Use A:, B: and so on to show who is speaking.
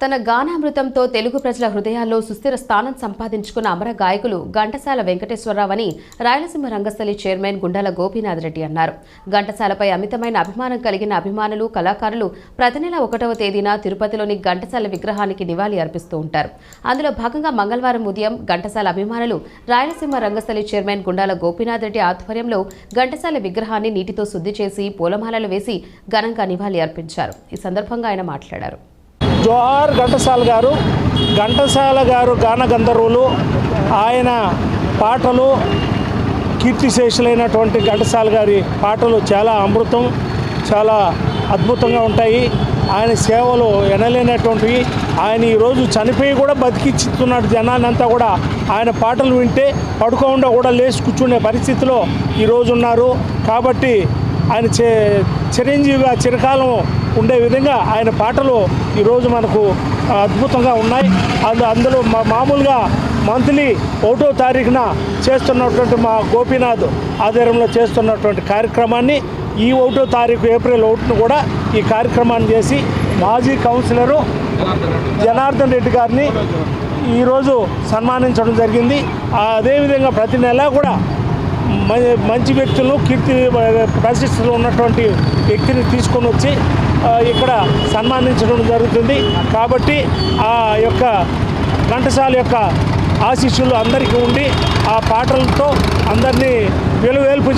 A: తన గానామృతంతో తెలుగు ప్రజల హృదయాల్లో సుస్థిర స్థానం సంపాదించుకున్న అమర గాయకులు ఘంటసాల వెంకటేశ్వరరావు అని రాయలసీమ రంగస్థలి చైర్మన్ గుండాల గోపీనాథ్ రెడ్డి అన్నారు. ఘంటసాలపై అమితమైన అభిమానం కలిగిన అభిమానులు, కళాకారులు ప్రతి నెల 1వ తేదీన తిరుపతిలోని ఘంటసాల విగ్రహానికి నివాళి అర్పిస్తూ ఉంటారు. అందులో భాగంగా మంగళవారం ఉదయం ఘంటసాల అభిమానులు రాయలసీమ రంగస్థలి చైర్మన్ గుండాల గోపీనాథ్ రెడ్డి ఆధ్వర్యంలో ఘంటసాల విగ్రహాన్ని నీటితో శుద్ధి చేసి పూలమాలలు వేసి ఘనంగా నివాళి అర్పించారు. ఈ సందర్భంగా ఆయన మాట్లాడారు.
B: జోహార్ ఘంటసాల గారు గాన గంధర్వులు. ఆయన పాటలు కీర్తిశేషులైనటువంటి ఘంటసాల గారి పాటలు చాలా అమృతం, చాలా అద్భుతంగా ఉంటాయి. ఆయన సేవలు ఎనలేనటువంటివి. ఆయన ఈరోజు చనిపోయి కూడా బతికిస్తున్నాడు జనాన్నంతా కూడా. ఆయన పాటలు వింటే పడుకోకుండా కూడా లేచి కూర్చునే పరిస్థితిలో ఈరోజు ఉన్నారు. కాబట్టి ఆయన చిరంజీవిగా చిరకాలం ఉండే విధంగా ఆయన పాటలు ఈరోజు మనకు అద్భుతంగా ఉన్నాయి. అందులో మామూలుగా మంత్లీ 1వ తారీఖున చేస్తున్నటువంటి మా గోపీనాథ్ ఆధ్వర్యంలో చేస్తున్నటువంటి కార్యక్రమాన్ని ఈ 1వ తారీఖు ఏప్రిల్ 1న కూడా ఈ కార్యక్రమాన్ని చేసి మాజీ కౌన్సిలరు జనార్దన్ రెడ్డి గారిని ఈరోజు సన్మానించడం జరిగింది. అదేవిధంగా ప్రతి నెల కూడా మంచి వ్యక్తులను, కీర్తి ప్రతిష్టలు ఉన్నటువంటి వ్యక్తిని తీసుకొని వచ్చి ఇక్కడ సన్మానించడం జరుగుతుంది. కాబట్టి ఆ యొక్క ఘంటసాల యొక్క ఆశీస్సులు అందరికీ ఉండి ఆ పాటలతో అందరినీ వెలువేల్పు